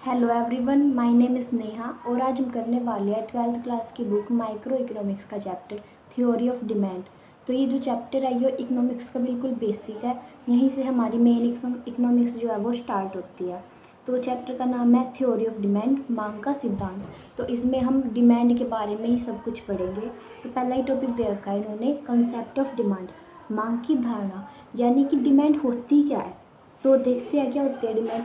Hello everyone, my name is Neha और आज हम करने वाले हैं 12th क्लास की बुक माइक्रो इकोनॉमिक्स का चैप्टर थ्योरी ऑफ डिमांड। तो ये जो चैप्टर है ये इकोनॉमिक्स का बिल्कुल बेसिक है। यहीं से हमारी मेन इकोनॉमिक्स जो है वो स्टार्ट होती है। तो चैप्टर का नाम है थ्योरी ऑफ डिमांड, मांग का सिद्धांत। तो इसमें हम डिमांड के बारे में ही सब कुछ पढ़ेंगे। तो पहला ही टॉपिक दे रखा है इन्होंने, कंसेप्ट ऑफ डिमांड, मांग की धारणा, यानी कि डिमांड होती क्या है। तो देखते हैं क्या होती है डिमांड।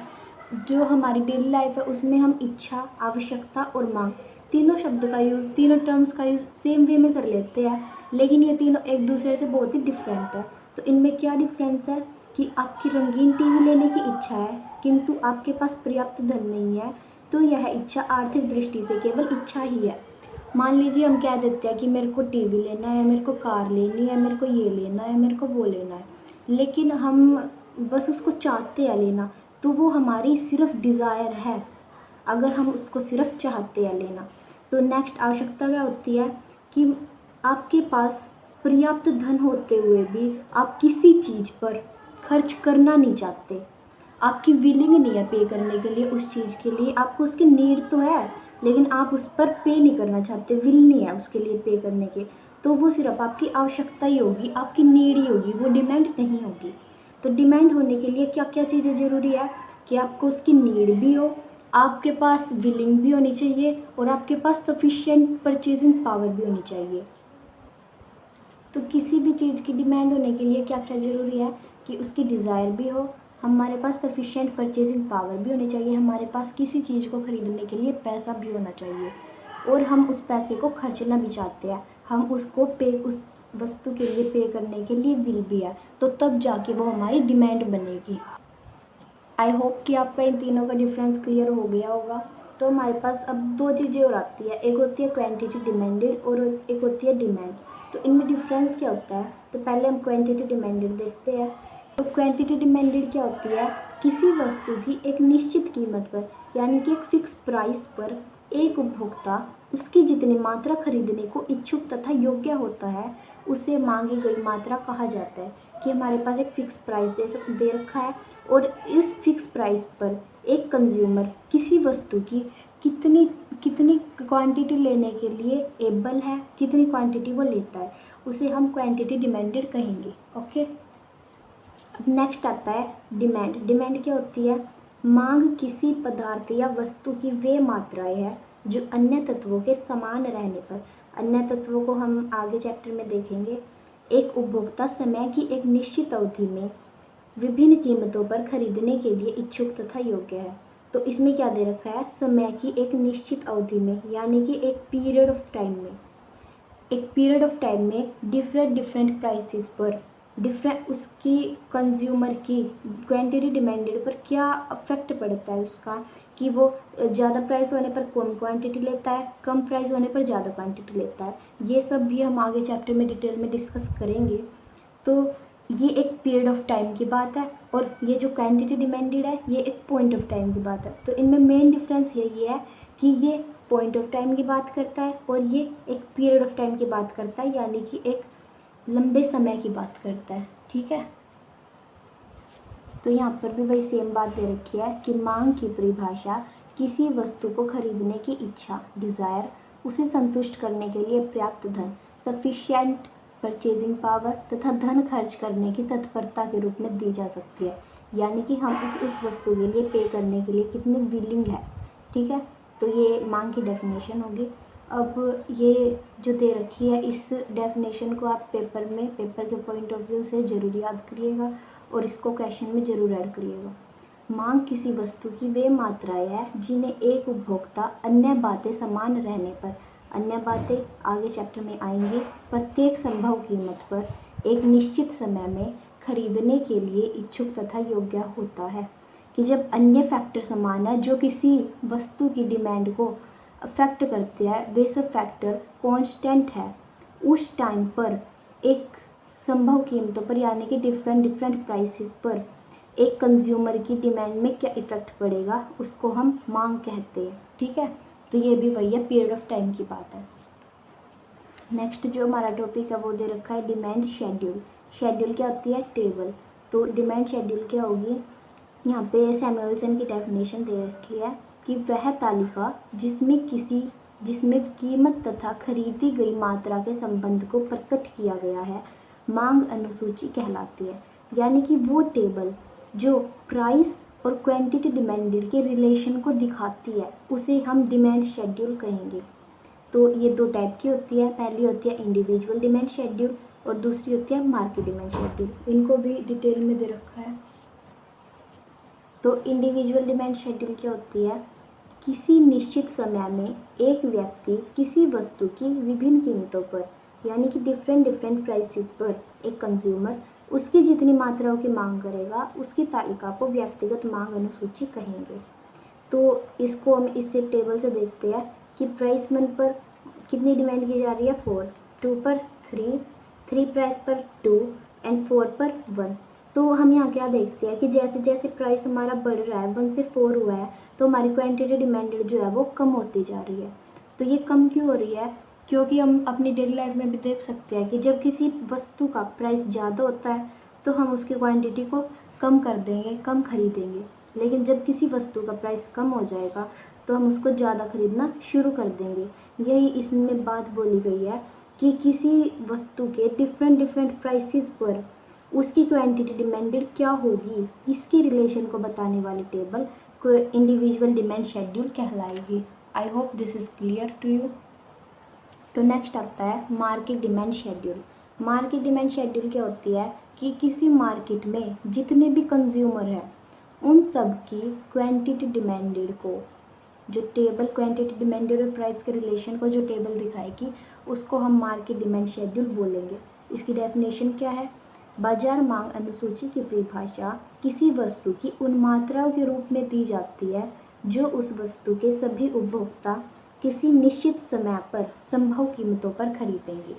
जो हमारी डेली लाइफ है उसमें हम इच्छा, आवश्यकता और मांग तीनों शब्द का यूज़, तीनों टर्म्स का यूज़ सेम वे में कर लेते हैं, लेकिन ये तीनों एक दूसरे से बहुत ही डिफरेंट है। तो इनमें क्या डिफरेंस है कि आपकी रंगीन टीवी लेने की इच्छा है किंतु आपके पास पर्याप्त धन नहीं है, तो यह इच्छा आर्थिक दृष्टि से केवल इच्छा ही है। मान लीजिए हम कह देते हैं कि मेरे को टीवी लेना है, मेरे को कार लेनी है, मेरे को ये लेना है, मेरे को वो लेना है, लेकिन हम बस उसको चाहते हैं लेना, तो वो हमारी सिर्फ डिज़ायर है। अगर हम उसको सिर्फ चाहते हैं लेना। तो नेक्स्ट आवश्यकता क्या होती है कि आपके पास पर्याप्त धन होते हुए भी आप किसी चीज़ पर खर्च करना नहीं चाहते, आपकी विलिंग नहीं है पे करने के लिए उस चीज़ के लिए। आपको उसकी नीड तो है लेकिन आप उस पर पे नहीं करना चाहते, विल नहीं है उसके लिए पे करने के। तो वो सिर्फ आपकी आवश्यकता ही होगी, आपकी नीड ही होगी, वो डिमांड नहीं होगी। तो डिमांड होने के लिए क्या क्या चीज़ें ज़रूरी है कि आपको उसकी नीड भी हो, आपके पास विलिंग भी होनी चाहिए और आपके पास सफिशिएंट परचेजिंग पावर भी होनी चाहिए। तो किसी भी चीज़ की डिमांड होने के लिए क्या क्या ज़रूरी है कि उसकी डिज़ायर भी हो, हमारे पास सफिशिएंट परचेजिंग पावर भी होनी चाहिए, हमारे पास किसी चीज़ को ख़रीदने के लिए पैसा भी होना चाहिए और हम उस पैसे को खर्चना भी चाहते हैं, हम उसको पे उस वस्तु के लिए पे करने के लिए विल भी है, तो तब जाके वो हमारी डिमांड बनेगी। आई होप कि आपका इन तीनों का डिफरेंस क्लियर हो गया होगा। तो हमारे पास अब दो चीज़ें और आती है, एक होती है क्वांटिटी डिमांडेड और एक होती है डिमांड। तो इनमें डिफरेंस क्या होता है, तो पहले हम क्वांटिटी डिमांडेड देखते हैं। तो क्वांटिटी डिमांडेड क्या होती है, किसी वस्तु की एक निश्चित कीमत पर यानी कि एक फिक्स प्राइस पर एक उपभोक्ता उसकी जितनी मात्रा खरीदने को इच्छुक तथा योग्य होता है उसे मांगी गई मात्रा कहा जाता है। कि हमारे पास एक फ़िक्स प्राइस दे रखा है और इस फिक्स प्राइस पर एक कंज्यूमर किसी वस्तु की कितनी कितनी क्वांटिटी लेने के लिए एबल है, कितनी क्वांटिटी वो लेता है, उसे हम क्वांटिटी डिमांडेड कहेंगे। ओके, अब नेक्स्ट आता है डिमांड। डिमांड क्या होती है, मांग किसी पदार्थ या वस्तु की वे मात्राएं है जो अन्य तत्वों के समान रहने पर, अन्य तत्वों को हम आगे चैप्टर में देखेंगे, एक उपभोक्ता समय की एक निश्चित अवधि में विभिन्न कीमतों पर खरीदने के लिए इच्छुक तथा योग्य है। तो इसमें क्या दे रखा है, समय की एक निश्चित अवधि में यानी कि एक पीरियड ऑफ टाइम में, एक पीरियड ऑफ टाइम में डिफरेंट प्राइसेस पर डिफरेंट उसकी कंज्यूमर की क्वांटिटी डिमांडेड पर क्या अफेक्ट पड़ता है उसका, कि वो ज़्यादा प्राइस होने पर कम क्वांटिटी लेता है, कम प्राइस होने पर ज़्यादा क्वांटिटी लेता है। ये सब भी हम आगे चैप्टर में डिटेल में डिस्कस करेंगे। तो ये एक पीरियड ऑफ टाइम की बात है और ये जो क्वांटिटी डिमांडेड है ये एक पॉइंट ऑफ टाइम की बात है। तो इनमें मेन डिफरेंस यही है कि ये पॉइंट ऑफ टाइम की बात करता है और ये एक पीरियड ऑफ टाइम की बात करता है, यानी कि एक लंबे समय की बात करता है। ठीक है, तो यहाँ पर भी वही सेम बात दे रखी है कि मांग की परिभाषा किसी वस्तु को खरीदने की इच्छा, डिज़ायर, उसे संतुष्ट करने के लिए पर्याप्त धन, सफिशिएंट परचेजिंग पावर तथा धन खर्च करने की तत्परता के रूप में दी जा सकती है, यानी कि हम उस वस्तु के लिए पे करने के लिए कितने विलिंग है। ठीक है, तो ये मांग की डेफिनेशन होगी। अब ये जो दे रखी है इस डेफिनेशन को आप पेपर के पॉइंट ऑफ व्यू से ज़रूर याद करिएगा और इसको क्वेश्चन में ज़रूर ऐड करिएगा। मांग किसी वस्तु की वे मात्राएं हैं जिन्हें एक उपभोक्ता अन्य बातें समान रहने पर, अन्य बातें आगे चैप्टर में आएंगी, प्रत्येक संभव कीमत पर एक निश्चित समय में खरीदने के लिए इच्छुक तथा योग्य होता है। कि जब अन्य फैक्टर समान है जो किसी वस्तु की डिमांड को अफेक्ट करते हैं, वे सब फैक्टर कांस्टेंट है, उस टाइम पर एक संभव कीमतों पर यानी कि डिफरेंट प्राइसेस पर एक कंज्यूमर की डिमांड में क्या इफ़ेक्ट पड़ेगा उसको हम मांग कहते हैं। ठीक है, तो ये भी वही है, पीरियड ऑफ टाइम की बात है। नेक्स्ट जो हमारा टॉपिक है वो दे रखा है डिमांड शेड्यूल। शेड्यूल क्या होती है, टेबल। तो डिमांड शेड्यूल क्या होगी, यहाँ पे सैमुअल्सन की डेफिनेशन दे रखी है कि वह तालिका जिसमें कीमत तथा खरीदी गई मात्रा के संबंध को प्रकट किया गया है मांग अनुसूची कहलाती है। यानी कि वो टेबल जो प्राइस और क्वांटिटी डिमांडेड के रिलेशन को दिखाती है उसे हम डिमांड शेड्यूल कहेंगे। तो ये दो टाइप की होती है, पहली होती है इंडिविजुअल डिमांड शेड्यूल और दूसरी होती है मार्केट डिमांड शेड्यूल। इनको भी डिटेल में दे रखा है। तो इंडिविजुअल डिमांड शेड्यूल क्या होती है? किसी निश्चित समय में एक व्यक्ति किसी वस्तु की विभिन्न कीमतों पर यानी कि डिफरेंट प्राइसेस पर एक कंज्यूमर उसकी जितनी मात्राओं की मांग करेगा उसकी तालिका को व्यक्तिगत मांग अनुसूची कहेंगे। तो इसको हम इससे टेबल से देखते हैं कि प्राइस 1 पर कितनी डिमांड की जा रही है 4, 2 पर 3, 3 प्राइस पर 2 एंड 4 पर 1। तो हम यहाँ क्या देखते हैं कि जैसे जैसे प्राइस हमारा बढ़ रहा है 1 से 4 हुआ है तो हमारी क्वांटिटी डिमांडेड जो है वो कम होती जा रही है। तो ये कम क्यों हो रही है? क्योंकि हम अपनी डेली लाइफ में भी देख सकते हैं कि जब किसी वस्तु का प्राइस ज़्यादा होता है तो हम उसकी क्वांटिटी को कम कर देंगे, कम खरीदेंगे। लेकिन जब किसी वस्तु का प्राइस कम हो जाएगा तो हम उसको ज़्यादा खरीदना शुरू कर देंगे। यही इसमें बात बोली गई है कि किसी वस्तु के डिफरेंट प्राइसेस पर उसकी क्वांटिटी डिमांडेड क्या होगी, इसकी रिलेशन को बताने वाली टेबल को इंडिविजुअल डिमांड शेड्यूल कहलाएगी। I hope this is clear to you. तो नेक्स्ट आता है market demand schedule. Market demand schedule क्या होती है कि किसी मार्केट में जितने भी कंज्यूमर हैं उन सब की क्वांटिटी डिमांडेड को, जो टेबल क्वांटिटी डिमांडेड और प्राइस के रिलेशन को जो टेबल दिखाएगी उसको हम मार्केट डिमांड शेड्यूल बोलेंगे। इसकी डेफिनेशन क्या है? बाजार मांग अनुसूची की परिभाषा किसी वस्तु की उन मात्राओं के रूप में दी जाती है जो उस वस्तु के सभी उपभोक्ता किसी निश्चित समय पर संभव कीमतों पर खरीदेंगे।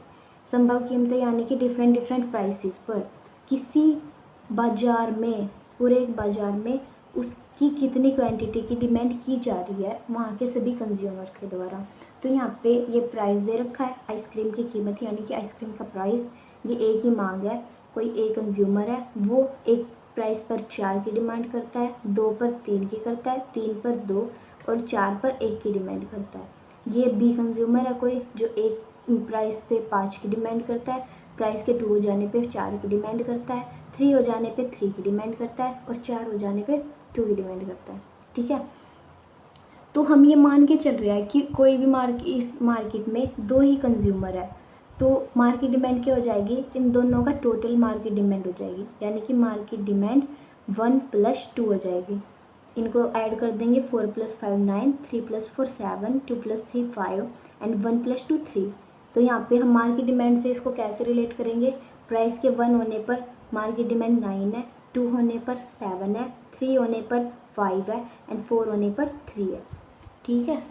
संभव कीमतें यानी कि डिफरेंट प्राइसेस पर किसी बाजार में, पूरे एक बाजार में उसकी कितनी क्वांटिटी की डिमांड की जा रही है वहाँ के सभी कंज्यूमर्स के द्वारा। तो यहाँ पे ये प्राइस दे रखा है आइसक्रीम की कीमत यानी कि आइसक्रीम का प्राइस। ये एक ही मांग है, कोई एक कंज्यूमर है वो एक प्राइस पर 4 की डिमांड करता है, 2 पर 3 की करता है, 3 पर 2 और 4 पर 1 की डिमांड करता है। ये बी कंज्यूमर है कोई जो एक प्राइस पे 5 की डिमांड करता है, प्राइस के 2 हो जाने पे 4 की डिमांड करता है, 3 हो जाने पे 3 की डिमांड करता है और 4 हो जाने पे 2 की डिमांड करता है। ठीक है, तो हम ये मान के चल रहे हैं कि कोई भी इस मार्केट में 2 ही कंज्यूमर है तो मार्केट डिमांड क्या हो जाएगी? इन दोनों का टोटल मार्केट डिमांड हो जाएगी यानी कि मार्केट डिमांड 1 + 2 हो जाएगी। इनको ऐड कर देंगे 4 + 5 9, 3 + 4 7, 2 + 3 5 एंड 1 + 2 3। तो यहाँ पे हम मार्केट डिमांड से इसको कैसे रिलेट करेंगे? प्राइस के 1 होने पर मार्केट डिमांड 9 है, 2 होने पर 7 है, 3 होने पर 5 है एंड 4 होने पर 3 है। ठीक है,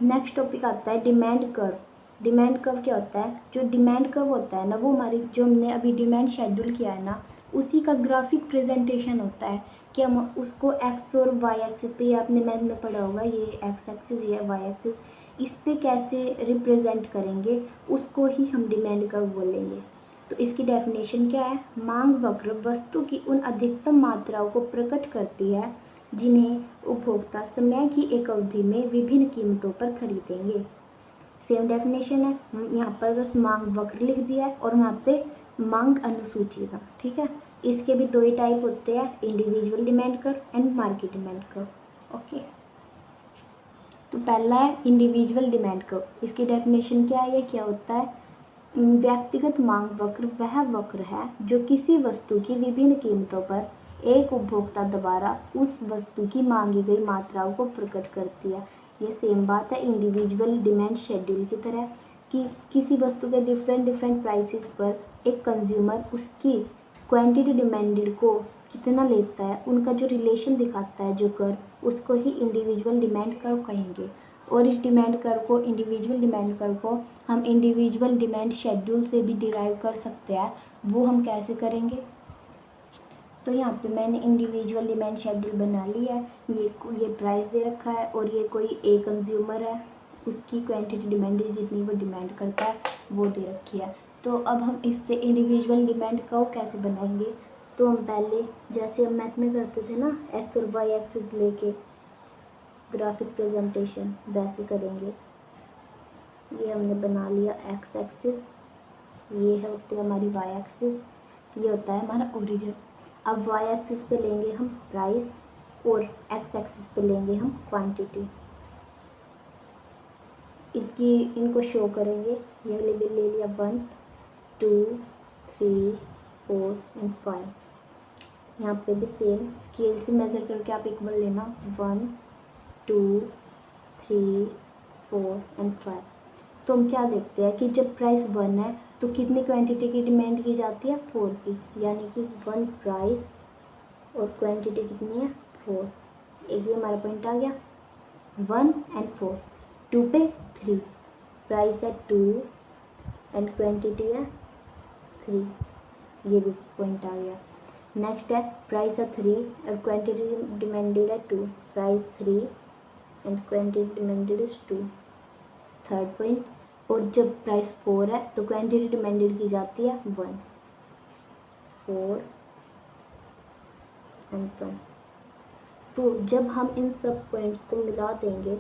नेक्स्ट टॉपिक आता है डिमांड कर्व। डिमांड कर्व क्या होता है? जो डिमांड कर्व होता है ना वो हमारी जो हमने अभी डिमांड शेड्यूल किया है ना उसी का ग्राफिक प्रेजेंटेशन होता है कि हम उसको एक्स और वाई एक्सिस पे, ये आपने मैथ में पढ़ा होगा, ये एक्स एक्सिस ये वाई एक्सिस, इस पे कैसे रिप्रेजेंट करेंगे उसको ही हम डिमांड कर्व बोलेंगे। तो इसकी डेफिनेशन क्या है? मांग वक्र वस्तु की उन अधिकतम मात्राओं को प्रकट करती है जिन्हें उपभोक्ता समय की एक अवधि में विभिन्न कीमतों पर खरीदेंगे। सेम डेफिनेशन है, यहाँ पर बस मांग वक्र लिख दिया है और यहाँ पे मांग अनुसूची था। ठीक है, इसके भी 2 ही टाइप होते हैं, individual demand curve and market demand curve. Okay, तो पहला है इंडिविजुअल डिमांड कर्व। इसकी डेफिनेशन क्या है? ये क्या होता है? व्यक्तिगत मांग वक्र वह वक्र है जो किसी वस्तु की विभिन्न कीमतों पर एक उपभोक्ता द्वारा उस वस्तु की मांगी गई मात्राओं को प्रकट करती है। ये सेम बात है इंडिविजुअल डिमांड शेड्यूल की तरह कि किसी वस्तु के डिफरेंट प्राइसेस पर एक कंज्यूमर उसकी क्वांटिटी डिमांडेड को कितना लेता है उनका जो रिलेशन दिखाता है जो कर्व, उसको ही इंडिविजुअल डिमांड कर्व कहेंगे। और इस डिमांड कर्व को, इंडिविजुअल डिमांड कर्व को हम इंडिविजुअल डिमांड शेड्यूल से भी डिराइव कर सकते हैं। वो हम कैसे करेंगे? तो यहाँ पे मैंने इंडिविजुअल डिमांड शेड्यूल बना लिया है। ये प्राइस दे रखा है और ये कोई एक कंज्यूमर है, उसकी क्वांटिटी डिमांडेड जितनी वो डिमांड करता है वो दे रखी है। तो अब हम इससे इंडिविजुअल डिमांड कर्व कैसे बनाएंगे? तो हम पहले जैसे हम मैथ में करते थे ना, एक्स और वाई एक्सिस लेके ग्राफिक प्रेजेंटेशन, वैसे करेंगे। ये हमने बना लिया एक्स एक्सिस, ये है होती है हमारी वाई एक्सिस, ये होता है हमारा ओरिजिन। अब वाई एक्सिस पे लेंगे हम प्राइस और एक्स एक्सिस पे लेंगे हम क्वांटिटी। इनको शो करेंगे। ये ले लिया 1 2 3 4 एंड 5। यहाँ पे भी सेम स्केल से मेज़र करके आप इक्वल लेना, 1 2 3 4 एंड 5। तो हम क्या देखते हैं कि जब प्राइस 1 है तो कितनी क्वांटिटी की डिमांड की जाती है, 4 की, यानी कि 1 प्राइस और क्वांटिटी कितनी है, 4। एक ये हमारा पॉइंट आ गया, 1 एंड 4। 2 पे 3, प्राइस है 2 एंड क्वांटिटी है 3, ये भी पॉइंट आ गया। नेक्स्ट है प्राइस है 3 और क्वांटिटी डिमांडेड है 2, price 3 and quantity demanded is 2, third point. और जब प्राइस 4 है तो क्वांटिटी डिमांडेड की जाती है 1, 4 एंड 1। तो जब हम इन सब पॉइंट्स को मिला देंगे,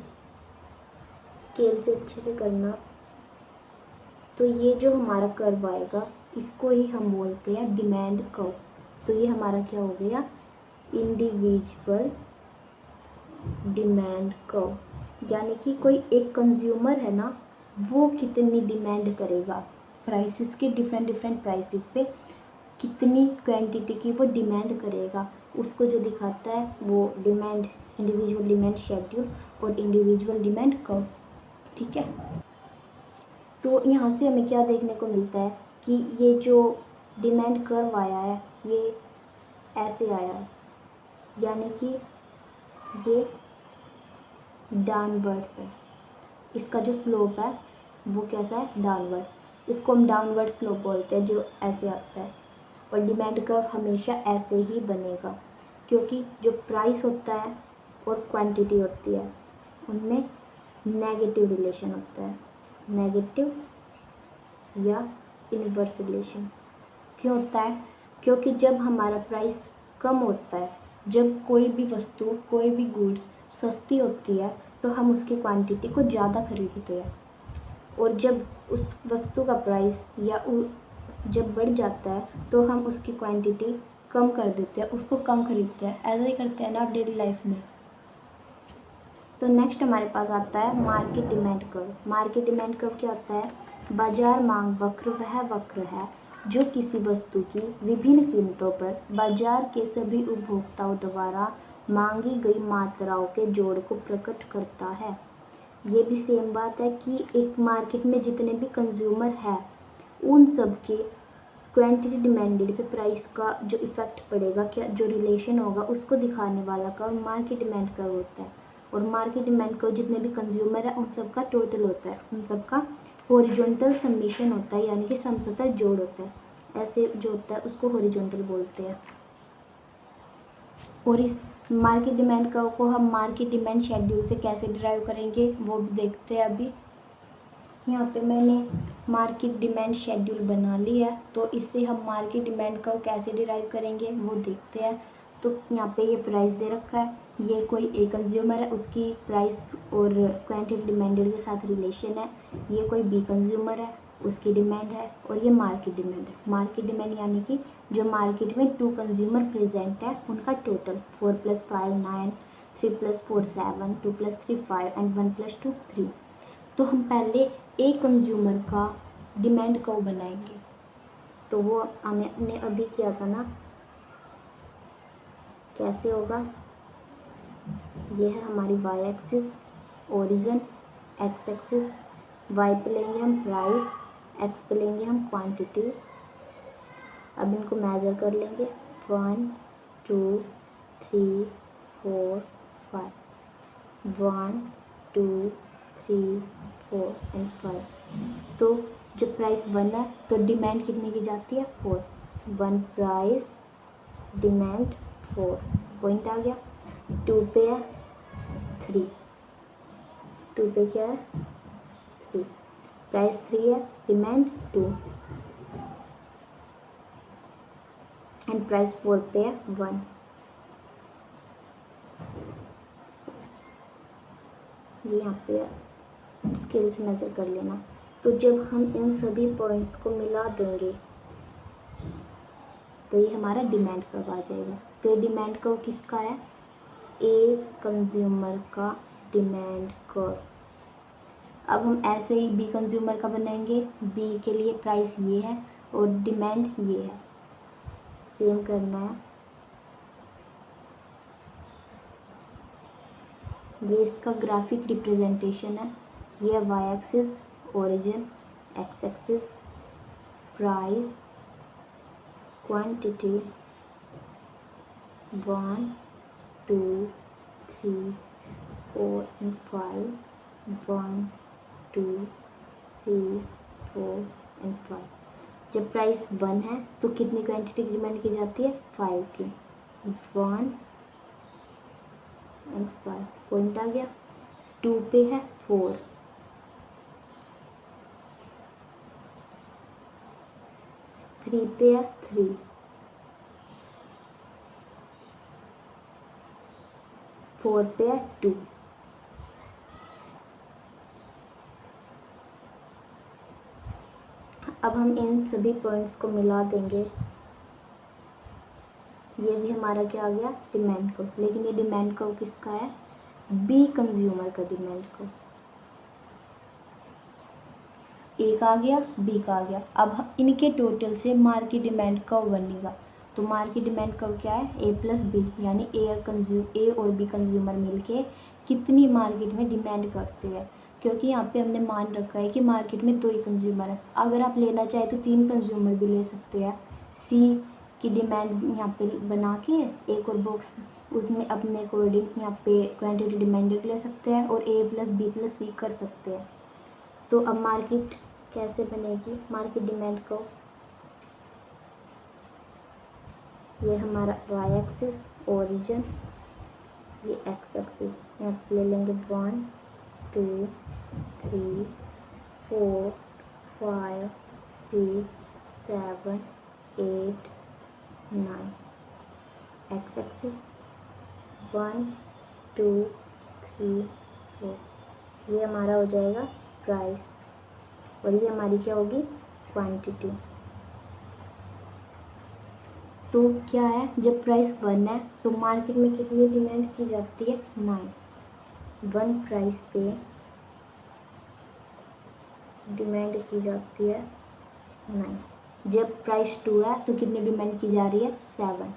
स्केल से अच्छे से करना, तो ये जो हमारा कर्व आएगा इसको ही हम बोलते हैं डिमांड कर्व। तो ये हमारा क्या हो गया, इंडिविजुअल डिमांड कर्व, यानी कि कोई एक कंज्यूमर है ना, वो कितनी डिमांड करेगा, प्राइसेस के डिफरेंट प्राइसेस पे कितनी क्वांटिटी की वो डिमांड करेगा, उसको जो दिखाता है वो डिमांड, इंडिविजुअल डिमांड शेड्यूल और इंडिविजुअल डिमांड कर्व। ठीक है, तो यहाँ से हमें क्या देखने को मिलता है कि ये जो डिमांड कर्व आया है ये ऐसे आया है, यानी कि ये डाउनवर्ड्स है। इसका जो स्लोप है वो कैसा है, डाउनवर्ड। इसको हम डाउनवर्ड स्लोप बोलते हैं, जो ऐसे आता है। और डिमांड कर्व हमेशा ऐसे ही बनेगा, क्योंकि जो प्राइस होता है और क्वांटिटी होती है उनमें नेगेटिव रिलेशन होता है, नेगेटिव या इनवर्स रिलेशन। क्यों होता है, क्योंकि जब हमारा प्राइस कम होता है, जब कोई भी वस्तु, कोई भी गुड्स सस्ती होती है तो हम उसकी क्वांटिटी को ज़्यादा खरीदते हैं, और जब उस वस्तु का प्राइस या जब बढ़ जाता है तो हम उसकी क्वांटिटी कम कर देते हैं, उसको कम खरीदते हैं। ऐसा ही करते हैं ना डेली लाइफ में। तो नेक्स्ट हमारे पास आता है market demand curve. Market demand curve क्या होता है, बाजार मांग वक्र वह वक्र है जो किसी वस्तु की विभिन्न कीमतों पर बाजार के सभी उपभोक्ताओं द्वारा मांगी गई मात्राओं के जोड़ को प्रकट करता है। ये भी सेम बात है कि एक मार्केट में जितने भी कंज्यूमर है उन सब के क्वांटिटी डिमांडेड पे प्राइस का जो इफ़ेक्ट पड़ेगा, क्या जो रिलेशन होगा, उसको दिखाने वाला का मार्केट डिमांड कर्व होता है। और मार्केट डिमांड कर्व जितने भी कंज्यूमर है उन सब का टोटल होता है, उन सब का हॉरिजॉन्टल समेशन होता है, यानी कि समसतल जोड़ होता है। ऐसे जो होता है उसको हॉरिजॉन्टल बोलते हैं। और इस मार्केट डिमांड कर्व को हम मार्केट डिमांड शेड्यूल से कैसे डिराइव करेंगे वो भी देखते हैं अभी। यहाँ पे मैंने मार्केट डिमांड शेड्यूल बना लिया है, तो इससे हम मार्केट डिमांड कर्व कैसे डिराइव करेंगे वो देखते हैं। तो यहाँ पे ये प्राइस दे रखा है, ये कोई एक कंज्यूमर है, उसकी प्राइस और क्वांटिटी डिमांडेड के साथ रिलेशन है। ये कोई बी कंज्यूमर है, उसकी डिमांड है, और ये मार्केट डिमांड है। मार्केट डिमांड यानी कि जो मार्केट में 2 कंज्यूमर प्रेजेंट है उनका टोटल, 4 + 5 9, 3 + 4 7, 2 + 3 5 एंड 1 + 2 3। तो हम पहले एक कंज्यूमर का डिमांड कर्व बनाएंगे। तो वो हमने अभी किया था ना, कैसे होगा, ये है हमारी Y axis origin, X axis, Y पे लेंगे हम प्राइस, एक्स पे लेंगे हम क्वांटिटी। अब इनको मेज़र कर लेंगे, 1 2 3 4 5, 1 2 3 4 एंड 5। तो जब प्राइस 1 है तो डिमांड कितने की जाती है, 4, 1 प्राइस डिमांड 4, पॉइंट आ गया। 2 पे है 3, 2 पे क्या है 3, प्राइस 3 है, डिमांड 2, एंड प्राइस 4 पे है 1। ये यहाँ पे स्केल से मेजर कर लेना। तो जब हम इन सभी पॉइंट्स को मिला देंगे तो ये हमारा डिमांड कर्व आ जाएगा। तो ये डिमांड कर्व किसका है? ए कंज्यूमर का डिमांड कर्व। अब हम ऐसे ही बी कंज्यूमर का बनाएंगे। बी के लिए प्राइस ये है और डिमांड ये है। सेम करना है। ये इसका ग्राफिक रिप्रेजेंटेशन है। ये Y axis origin, X axis price, quantity 1 2 3 4 and 5, 1 2 3 4 and 5। जब प्राइस 1 है तो कितनी क्वांटिटी की डिमांड की जाती है? 5 की। 1 and 5 पॉइंट आ गया। 2 पे है 4, 3 पे है 3, 4 पे है 2। अब हम इन सभी पॉइंट्स को मिला देंगे। ये भी हमारा क्या आ गया? Demand curve. लेकिन ये डिमांड कर्व किसका है? बी कंज्यूमर का डिमांड कर्व। ए का आ गया, बी का आ गया। अब इनके टोटल से मार्केट डिमांड कर्व बनेगा। तो मार्केट डिमांड कर्व क्या है? ए प्लस बी, यानी ए और बी कंज्यूमर मिलके कितनी मार्केट में डिमांड करते हैं। क्योंकि यहाँ पे हमने मान रखा है कि मार्केट में 2 ही कंज्यूमर है। अगर आप लेना चाहे तो 3 कंज्यूमर भी ले सकते हैं। सी की डिमांड यहाँ पे बना के एक और बॉक्स, उसमें अपने अकॉर्डिंग यहाँ पे क्वांटिटी डिमांड ले सकते हैं और ए प्लस बी प्लस सी कर सकते हैं। तो अब मार्केट कैसे बनेगी? मार्केट डिमांड को ये हमारा वाई एक्सिस ओरिजिन, ये एक्स एक्सिस, यहाँ पे ले लेंगे 1 2 3 4 5 6 7 8 9। X axis 1 2 3 4। ये हमारा हो जाएगा प्राइस और ये हमारी क्या होगी? क्वांटिटी। तो क्या है? जब प्राइस 1 है तो मार्केट में कितनी डिमांड की जाती है? 9। 1 प्राइस पे डिमांड की जाती है 9। जब प्राइस 2 है तो कितनी डिमांड की जा रही है? 7।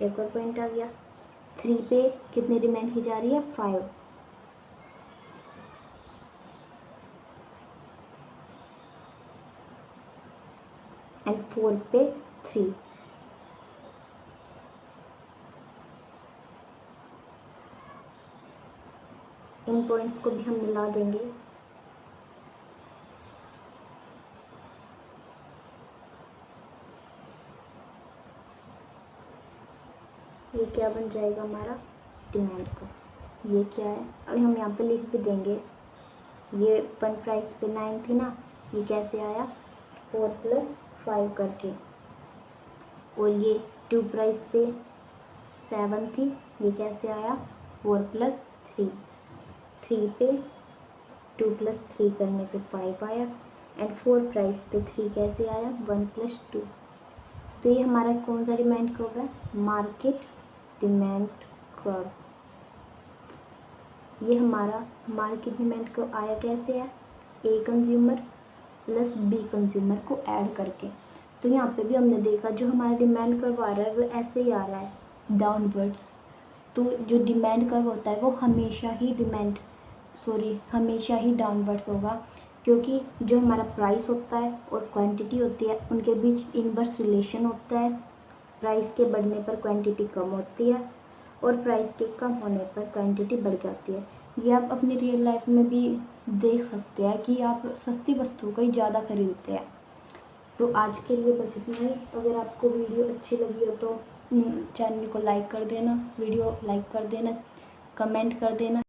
एक और पॉइंट आ गया। 3 पे कितनी डिमांड की जा रही है? 5। एंड 4 पे 3। इन पॉइंट्स को भी हम मिला देंगे। ये क्या बन जाएगा? हमारा डिमांड का। ये क्या है? अभी हम यहाँ पे लिख भी देंगे। ये 1 प्राइस पे 9 थी ना, ये कैसे आया? 4 + 5 करके। और ये 2 प्राइस पे 7 थी, ये कैसे आया? 4 + 3। 3 पे 2 + 3 करने पे 5 आया। एंड 4 प्राइस पे 3 कैसे आया? 1 + 2। तो ये हमारा कौन सा डिमांड कर्व है? Market demand curve. ये हमारा मार्केट डिमांड कर्व आया कैसे है? A consumer plus B consumer को ऐड करके। तो यहाँ पे भी हमने देखा जो हमारा डिमांड कर्व आ रहा है वो ऐसे ही आ रहा है, डाउनवर्ड्स। तो जो डिमांड कर्व होता है वो हमेशा ही डाउनवर्ड्स होगा, क्योंकि जो हमारा प्राइस होता है और क्वांटिटी होती है उनके बीच इनवर्स रिलेशन होता है। प्राइस के बढ़ने पर क्वांटिटी कम होती है और प्राइस के कम होने पर क्वांटिटी बढ़ जाती है। ये आप अपनी रियल लाइफ में भी देख सकते हैं कि आप सस्ती वस्तुओं को ही ज़्यादा खरीदते हैं। तो आज के लिए बस इतना ही। अगर आपको वीडियो अच्छी लगी हो तो चैनल को लाइक कर देना, वीडियो लाइक कर देना, कमेंट कर देना।